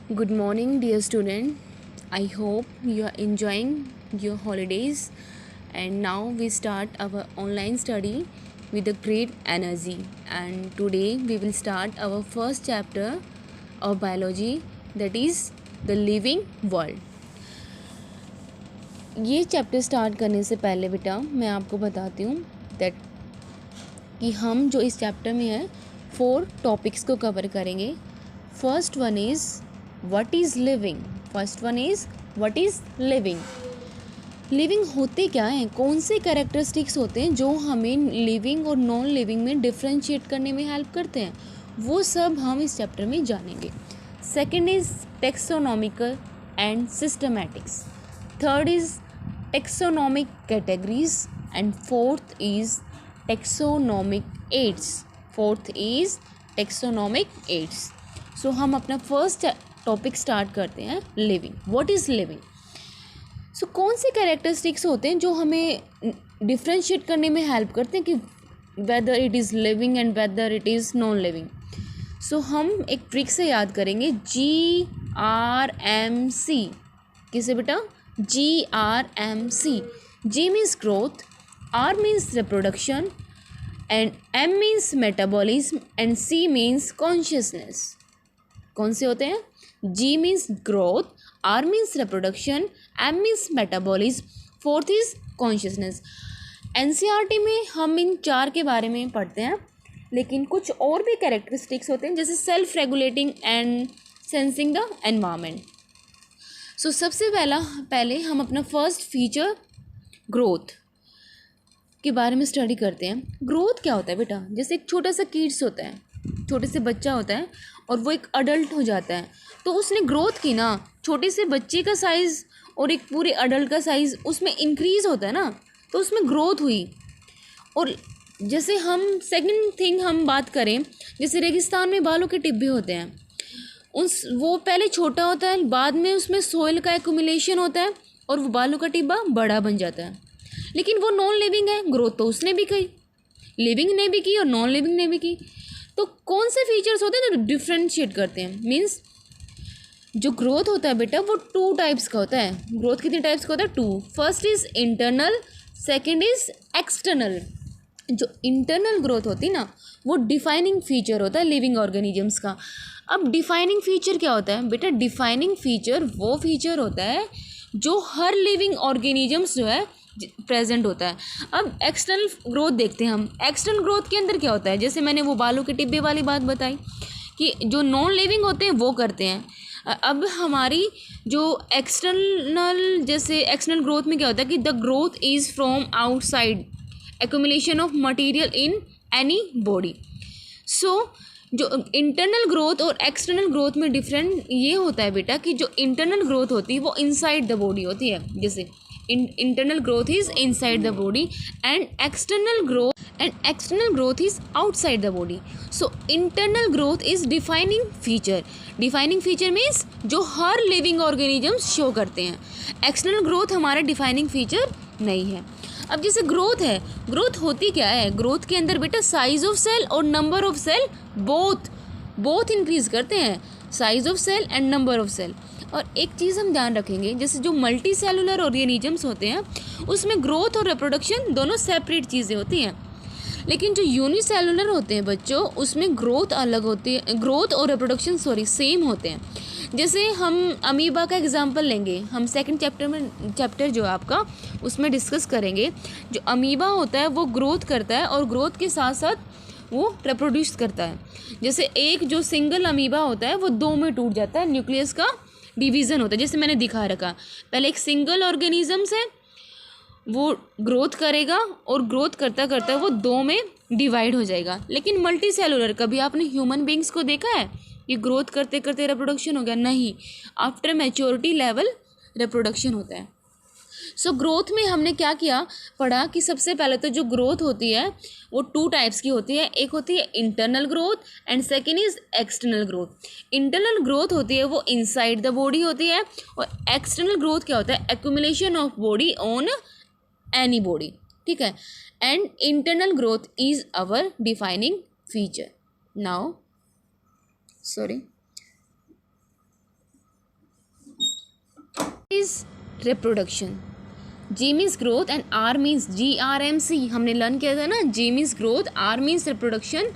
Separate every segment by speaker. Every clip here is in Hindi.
Speaker 1: Good morning, dear student. I hope you are enjoying your holidays. And now we start our online study with a great energy. And today we will start our first chapter of biology, that is the living world. ये चैप्टर स्टार्ट करने से पहले बेटा मैं आपको बताती हूँ दैट कि हम जो इस चैप्टर में है 4 टॉपिक्स को कवर करेंगे. First one is what is living. Living होते क्या हैं, कौन से कैरेक्टरिस्टिक्स होते हैं जो हमें लिविंग और नॉन लिविंग में डिफ्रेंशिएट करने में हेल्प करते हैं, वो सब हम इस चैप्टर में जानेंगे. Second is taxonomical and systematics. Third is taxonomic categories and fourth is taxonomic aids. So हम अपना फर्स्ट टॉपिक स्टार्ट करते हैं, living. What is living. So कौन से कैरेक्टरिस्टिक्स होते हैं जो हमें डिफ्रेंशिएट करने में हेल्प करते हैं कि whether it is living and whether it is non living. So हम एक ट्रिक से याद करेंगे, GRMC. किसे बेटा? GRMC. G means growth, R means reproduction and M means metabolism and C means consciousness. कौन से होते हैं? G means growth, R means reproduction, M means metabolism, fourth is consciousness. NCERT में हम इन 4 के बारे में पढ़ते हैं, लेकिन कुछ और भी कैरेक्टरिस्टिक्स होते हैं जैसे self regulating and sensing the environment. So सबसे पहले हम अपना फर्स्ट फीचर ग्रोथ के बारे में स्टडी करते हैं. ग्रोथ क्या होता है बेटा? जैसे एक छोटा सा किड्स होता है, छोटे से बच्चा होता है और वो एक अडल्ट हो जाता है, तो उसने ग्रोथ की ना. छोटे से बच्चे का साइज़ और एक पूरे अडल्ट का साइज़ उसमें इंक्रीज़ होता है ना, तो उसमें ग्रोथ हुई. और जैसे हम सेकंड थिंग हम बात करें, जैसे रेगिस्तान में बालों के टिब्बे होते हैं, वो पहले छोटा होता है, बाद में उसमें सोइल का एक्यूमुलेशन होता है और वो बालों का टिब्बा बड़ा बन जाता है. लेकिन वो नॉन लिविंग है, ग्रोथ तो उसने भी की, लिविंग ने भी की और नॉन लिविंग ने भी की. तो कौन से फीचर्स होते हैं जो डिफ्रेंशिएट करते हैं? मीन्स जो ग्रोथ होता है बेटा वो 2 टाइप्स का होता है. ग्रोथ कितने टाइप्स का होता है? 2. First is internal, second is external. जो इंटरनल ग्रोथ होती है ना, वो डिफाइनिंग फीचर होता है लिविंग ऑर्गेनिजम्स का. अब डिफाइनिंग फीचर क्या होता है बेटा? डिफाइनिंग फीचर वो फीचर होता है जो हर लिविंग ऑर्गेनिजम्स जो है प्रेजेंट होता है. अब एक्सटर्नल ग्रोथ देखते हैं हम. एक्सटर्नल ग्रोथ के अंदर क्या होता है? जैसे मैंने वो बालों के टिब्बे वाली बात बताई कि जो नॉन लिविंग होते हैं वो करते हैं. अब हमारी जो एक्सटर्नल, जैसे एक्सटर्नल ग्रोथ में क्या होता है कि the growth is from outside accumulation of material in any body. So जो इंटरनल ग्रोथ और एक्सटर्नल ग्रोथ में डिफरेंट ये होता है बेटा कि जो इंटरनल ग्रोथ होती है वो इनसाइड द बॉडी होती है. जैसे internal growth is inside the body and external growth is outside the body. So internal growth is defining feature means जो हर living organisms शो करते हैं. external growth हमारा defining feature नहीं है. अब जैसे ग्रोथ है, ग्रोथ होती क्या है? ग्रोथ के अंदर बेटा साइज ऑफ सेल और number of cell both increase करते हैं, size of cell and number of cell. और एक चीज़ हम ध्यान रखेंगे, जैसे जो मल्टी सेलुलर ऑर्गेनिजम्स होते हैं उसमें ग्रोथ और रिप्रोडक्शन दोनों सेपरेट चीज़ें होती हैं. लेकिन जो यूनिसेलुलर होते हैं बच्चों, उसमें ग्रोथ अलग होती है, ग्रोथ और रिप्रोडक्शन सेम होते हैं. जैसे हम अमीबा का एग्जांपल लेंगे, हम सेकंड चैप्टर जो आपका उसमें डिस्कस करेंगे. जो अमीबा होता है वो ग्रोथ करता है और ग्रोथ के साथ साथ वो रिप्रोड्यूस करता है. जैसे एक जो सिंगल अमीबा होता है वो 2 में टूट जाता है, न्यूक्लियस का डिवीज़न होता है, जैसे मैंने दिखा रखा. पहले एक सिंगल ऑर्गेनिजम्स है, वो ग्रोथ करेगा और ग्रोथ करता करता वो 2 में डिवाइड हो जाएगा. लेकिन मल्टी सेलुलर, कभी आपने ह्यूमन बींग्स को देखा है कि ग्रोथ करते करते रिप्रोडक्शन हो गया? नहीं, आफ्टर मैच्योरिटी लेवल रिप्रोडक्शन होता है. सो ग्रोथ में हमने क्या किया, पढ़ा कि सबसे पहले तो जो ग्रोथ होती है वो 2 टाइप्स की होती है. एक होती है internal growth and second is external growth. Internal growth होती है वो इनसाइड द बॉडी होती है, और एक्सटर्नल ग्रोथ क्या होता है? Accumulation of body on any body. ठीक है. And internal growth is our defining feature. Now sorry reproduction. G means growth and R means GRMC. हमने लर्न किया था ना, G means growth, R means reproduction,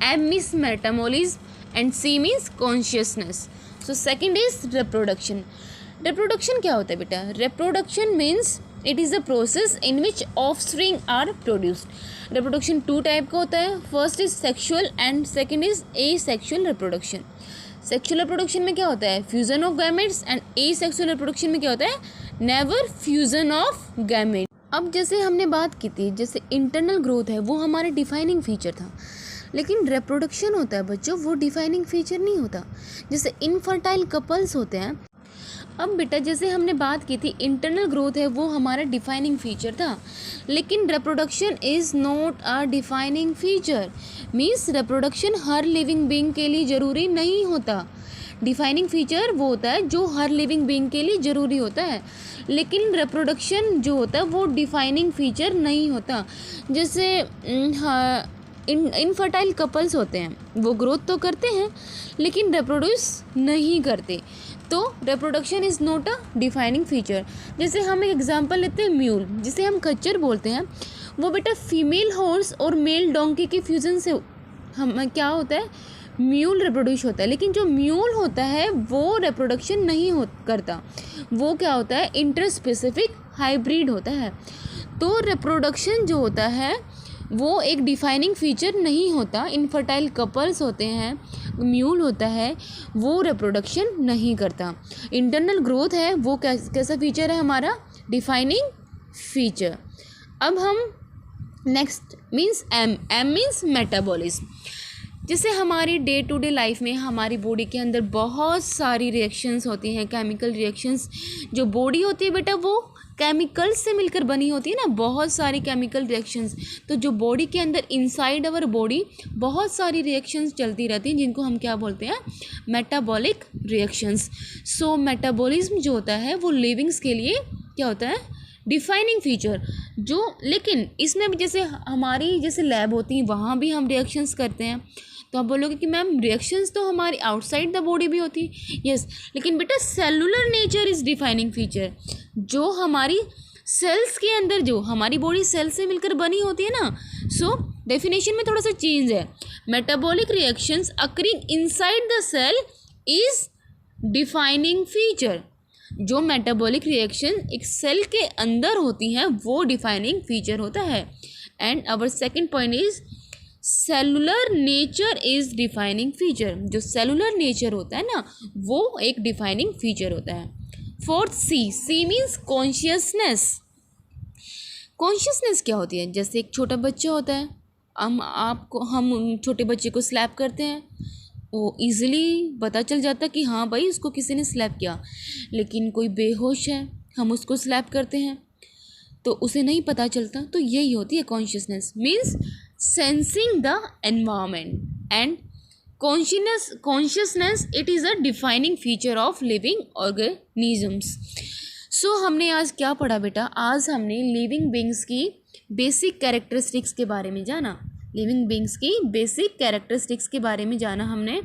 Speaker 1: M means metabolism and C means consciousness. So second is reproduction. Reproduction क्या होता है बेटा? Reproduction means it is a process in which offspring are produced. Reproduction two type का होता है. First is sexual and second is asexual reproduction. Sexual reproduction में क्या होता है? Fusion of gametes. And asexual reproduction में क्या होता है? Never fusion of gamete. अब जैसे हमने बात की थी, जैसे इंटरनल ग्रोथ है वो हमारा डिफाइनिंग फीचर था, लेकिन रिप्रोडक्शन होता है बच्चों वो डिफाइनिंग फीचर नहीं होता. जैसे इनफर्टाइल कपल्स होते हैं. अब बेटा जैसे हमने बात की थी इंटरनल ग्रोथ है वो हमारा डिफाइनिंग फीचर था, लेकिन reproduction is not a defining feature. Means reproduction her living being के लिए ज़रूरी नहीं होता. डिफाइनिंग फीचर वो होता है जो हर लिविंग बीइंग के लिए ज़रूरी होता है, लेकिन रिप्रोडक्शन जो होता है वो डिफाइनिंग फीचर नहीं होता. जैसे इनफर्टाइल कपल्स होते हैं वो ग्रोथ तो करते हैं लेकिन रिप्रोड्यूस नहीं करते, तो reproduction is not a defining feature. जैसे हम एक एग्जांपल लेते हैं म्यूल, जिसे हम खच्चर बोलते हैं. वो बेटा फीमेल हॉर्स और मेल डोंकी के फ्यूज़न से हम क्या होता है? म्यूल रिप्रोड्यूस होता है. लेकिन जो म्यूल होता है वो रिप्रोडक्शन नहीं करता. वो क्या होता है? इंटर स्पेसिफिक हाइब्रिड होता है. तो रिप्रोडक्शन जो होता है वो एक डिफाइनिंग फीचर नहीं होता. इनफर्टाइल कपल्स होते हैं, म्यूल होता है, वो रिप्रोडक्शन नहीं करता. इंटरनल ग्रोथ है वो कैसा फीचर है हमारा? Defining feature. अब हम next means M means metabolism. जैसे हमारी डे टू डे लाइफ में हमारी बॉडी के अंदर बहुत सारी रिएक्शंस होती हैं, केमिकल रिएक्शंस. जो बॉडी होती है बेटा वो केमिकल्स से मिलकर बनी होती है ना, बहुत सारी केमिकल रिएक्शंस. तो जो बॉडी के अंदर इनसाइड अवर बॉडी बहुत सारी रिएक्शंस चलती रहती हैं जिनको हम क्या बोलते हैं? Metabolic reactions. सो मेटाबॉलिज्म जो होता है वो लिविंग्स के लिए क्या होता है? Defining feature. जो लेकिन इसमें भी जैसे हमारी जैसे लैब होती है वहाँ भी हम रिएक्शंस करते हैं. तो आप बोलोगे कि मैम रिएक्शंस तो हमारी आउटसाइड द बॉडी भी होती है. यस, लेकिन बेटा cellular nature is defining feature. जो हमारी सेल्स के अंदर जो हमारी बॉडी सेल से मिलकर बनी होती है ना, सो डेफिनेशन में थोड़ा सा चेंज है. Metabolic reactions occurring inside the cell is defining feature. जो मेटाबॉलिक रिएक्शन एक सेल के अंदर होती हैं वो डिफाइनिंग फीचर होता है. And our second point is cellular nature is defining feature. जो सेलुलर नेचर होता है ना वो एक डिफाइनिंग फीचर होता है. Fourth C means consciousness. Consciousness क्या होती है? जैसे एक छोटा बच्चा होता है, हम छोटे बच्चे को स्लैप करते हैं, वो ईज़िली पता चल जाता है कि हाँ भाई उसको किसी ने स्लैप किया. लेकिन कोई बेहोश है, हम उसको स्लैप करते हैं तो उसे नहीं पता चलता. तो यही होती है consciousness. Means sensing the environment. And consciousness it is a defining feature of living organisms. So हमने आज क्या पढ़ा बेटा? आज हमने लिविंग बींग्स की बेसिक कैरेक्टरिस्टिक्स के बारे में जाना. लिविंग बींग्स की बेसिक कैरेक्टरिस्टिक्स के बारे में जाना हमने.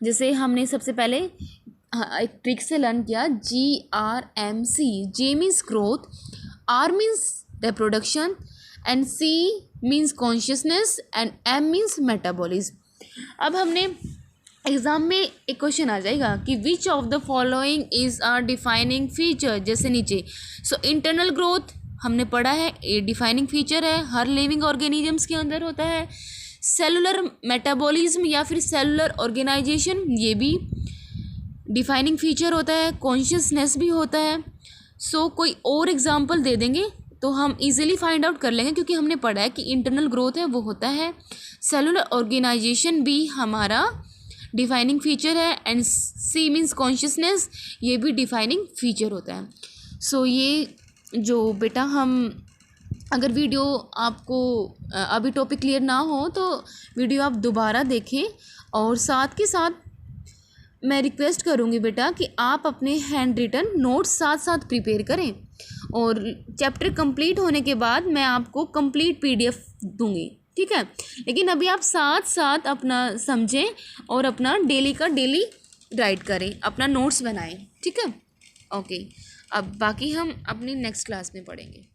Speaker 1: जैसे हमने सबसे पहले एक ट्रिक से लर्न किया GRMC. G means growth, R means reproduction and C means consciousness and M means metabolism. अब हमने एग्ज़ाम में एक क्वेश्चन आ जाएगा कि which of the following is a defining feature. जैसे नीचे सो इंटरनल ग्रोथ हमने पढ़ा है, ये डिफाइनिंग फीचर है, हर लिविंग ऑर्गेनिजम्स के अंदर होता है. सेलुलर मेटाबॉलिज्म या फिर सेलुलर ऑर्गेनाइजेशन ये भी डिफाइनिंग फीचर होता है. कॉन्शियसनेस भी होता है. सो कोई और एग्जांपल दे देंगे तो हम इजीली फाइंड आउट कर लेंगे, क्योंकि हमने पढ़ा है कि इंटरनल ग्रोथ है वो होता है, सेलुलर ऑर्गेनाइजेशन भी हमारा डिफाइनिंग फीचर है, एंड सी मीन्स कॉन्शियसनेस ये भी डिफाइनिंग फीचर होता है. सो ये जो बेटा हम अगर वीडियो आपको अभी टॉपिक क्लियर ना हो तो वीडियो आप दोबारा देखें, और साथ के साथ मैं रिक्वेस्ट करूँगी बेटा कि आप अपने हैंड रिटन नोट्स साथ साथ प्रिपेयर करें, और चैप्टर कंप्लीट होने के बाद मैं आपको कंप्लीट PDF दूँगी, ठीक है. लेकिन अभी आप साथ साथ अपना समझें और अपना डेली का डेली राइट करें, अपना नोट्स बनाएं, ठीक है. ओके, अब बाकी हम अपनी नेक्स्ट क्लास में पढ़ेंगे।